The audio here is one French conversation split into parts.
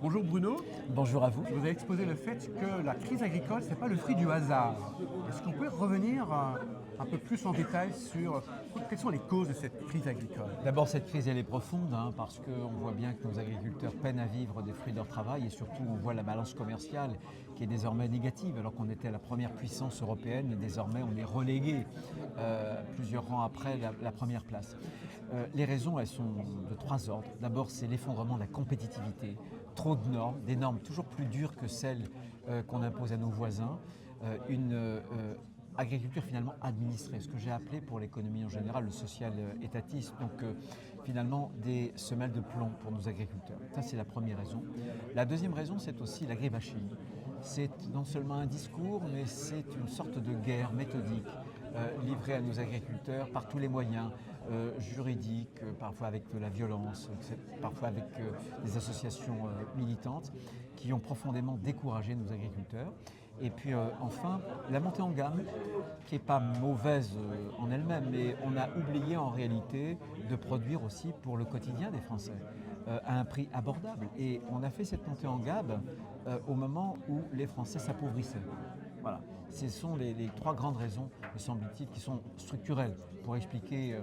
Bonjour Bruno, Bonjour à vous. vous avez exposé le fait que la crise agricole, ce n'est pas le fruit du hasard. Est-ce qu'on peut revenir un peu plus en détail sur quelles sont les causes de cette crise agricole? D'abord, cette crise, elle est profonde parce qu'on voit bien que nos agriculteurs peinent à vivre des fruits de leur travail et surtout, on voit la balance commerciale qui est désormais négative alors qu'on était la première puissance européenne et désormais on est relégué plusieurs rangs après la première place. Les raisons, elles sont de trois ordres. D'abord, c'est l'effondrement de la compétitivité. Trop de normes, des normes toujours plus dures que celles qu'on impose à nos voisins. Une agriculture finalement administrée, ce que j'ai appelé pour l'économie en général le social-étatisme, donc finalement des semelles de plomb pour nos agriculteurs. Ça c'est la première raison. La deuxième raison c'est aussi l'agribashing. C'est non seulement un discours mais c'est une sorte de guerre méthodique livrée à nos agriculteurs par tous les moyens juridiques, parfois avec de la violence, parfois avec des associations militantes qui ont profondément découragé nos agriculteurs. Et puis enfin, la montée en gamme, qui n'est pas mauvaise en elle-même, mais on a oublié en réalité de produire aussi pour le quotidien des Français à un prix abordable. Et on a fait cette montée en gamme au moment où les Français s'appauvrissaient. Voilà. Ce sont les trois grandes raisons, me semble-t-il, qui sont structurelles pour expliquer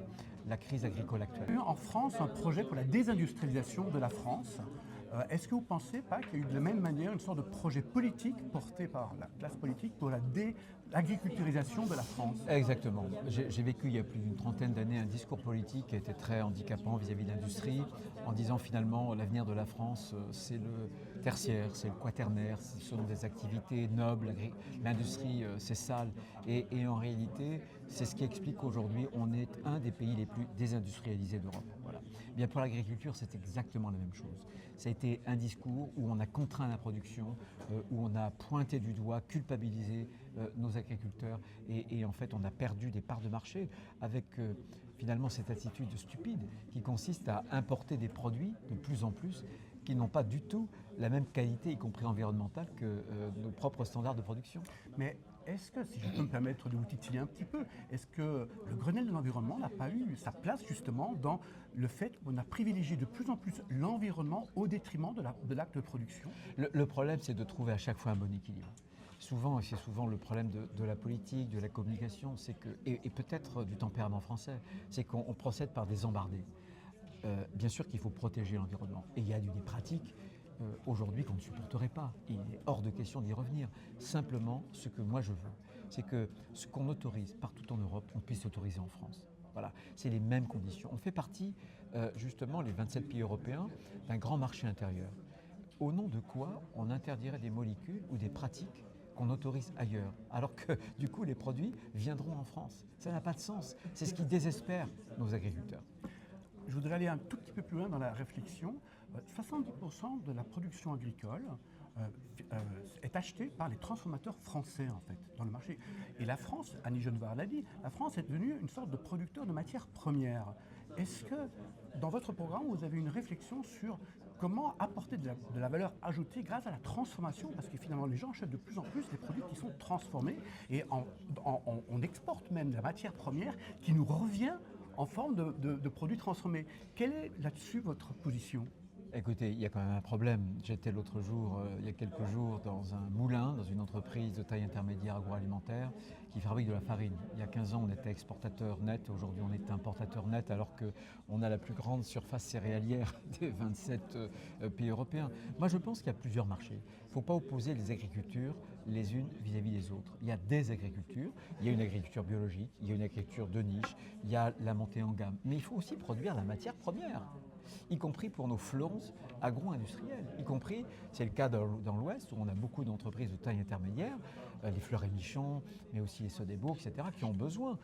la crise agricole actuelle. En France, un projet pour la désindustrialisation de la France. Est-ce que vous ne pensez pas qu'il y a eu de la même manière une sorte de projet politique porté par la classe politique pour la agriculturisation de la France? Exactement. J'ai vécu il y a plus d'une trentaine d'années un discours politique qui était très handicapant vis-à-vis de l'industrie, en disant finalement l'avenir de la France c'est le tertiaire, c'est le quaternaire, ce sont des activités nobles, l'industrie c'est sale et en réalité c'est ce qui explique qu'aujourd'hui on est un des pays les plus désindustrialisés d'Europe. Voilà. Bien pour l'agriculture c'est exactement la même chose. Ça a été un discours où on a contraint la production, où on a pointé du doigt, culpabilisé nos agriculteurs et en fait on a perdu des parts de marché avec finalement cette attitude stupide qui consiste à importer des produits de plus en plus qui n'ont pas du tout la même qualité, y compris environnementale, que nos propres standards de production. Mais est-ce que, si je peux me permettre de vous titiller un petit peu, est-ce que le Grenelle de l'environnement n'a pas eu sa place justement dans le fait qu'on a privilégié de plus en plus l'environnement au détriment de l'acte de production? Le problème, c'est de trouver à chaque fois un bon équilibre. Souvent, et c'est souvent le problème de la politique, de la communication, c'est que, et peut-être du tempérament français, c'est qu'on procède par des embardés. Bien sûr qu'il faut protéger l'environnement. Et il y a des pratiques aujourd'hui qu'on ne supporterait pas. Il est hors de question d'y revenir. Simplement, ce que moi je veux, c'est que ce qu'on autorise partout en Europe, on puisse l'autoriser en France. Voilà, c'est les mêmes conditions. On fait partie, justement, les 27 pays européens, d'un grand marché intérieur. Au nom de quoi on interdirait des molécules ou des pratiques qu'on autorise ailleurs, alors que du coup les produits viendront en France. Ça n'a pas de sens. C'est ce qui désespère nos agriculteurs. Je voudrais aller un tout petit peu plus loin dans la réflexion. 70% de la production agricole est achetée par les transformateurs français en fait, dans le marché. Et la France, Annie Genevard l'a dit, la France est devenue une sorte de producteur de matières premières. Est-ce que dans votre programme, vous avez une réflexion sur comment apporter de la valeur ajoutée grâce à la transformation? Parce que finalement, les gens achètent de plus en plus des produits qui sont transformés et on exporte même de la matière première qui nous revient en forme de produits transformés. Quelle est là-dessus votre position? Écoutez, il y a quand même un problème. J'étais l'autre jour, il y a quelques jours, dans un moulin, dans une entreprise de taille intermédiaire agroalimentaire qui fabrique de la farine. Il y a 15 ans, on était exportateur net. Aujourd'hui, on est importateur net alors qu'on a la plus grande surface céréalière des 27 pays européens. Moi, je pense qu'il y a plusieurs marchés. Il ne faut pas opposer les agricultures les unes vis-à-vis des autres. Il y a des agricultures. Il y a une agriculture biologique, il y a une agriculture de niche, il y a la montée en gamme. Mais il faut aussi produire la matière première, y compris pour nos fleurons agro-industriels, y compris, c'est le cas dans l'Ouest où on a beaucoup d'entreprises de taille intermédiaire, les Fleurs et Michon, mais aussi les Sodebo, etc., qui ont besoin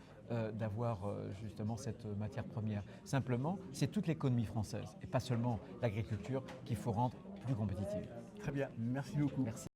d'avoir justement cette matière première. Simplement, c'est toute l'économie française et pas seulement l'agriculture qu'il faut rendre plus compétitive. Très bien, merci beaucoup. Merci.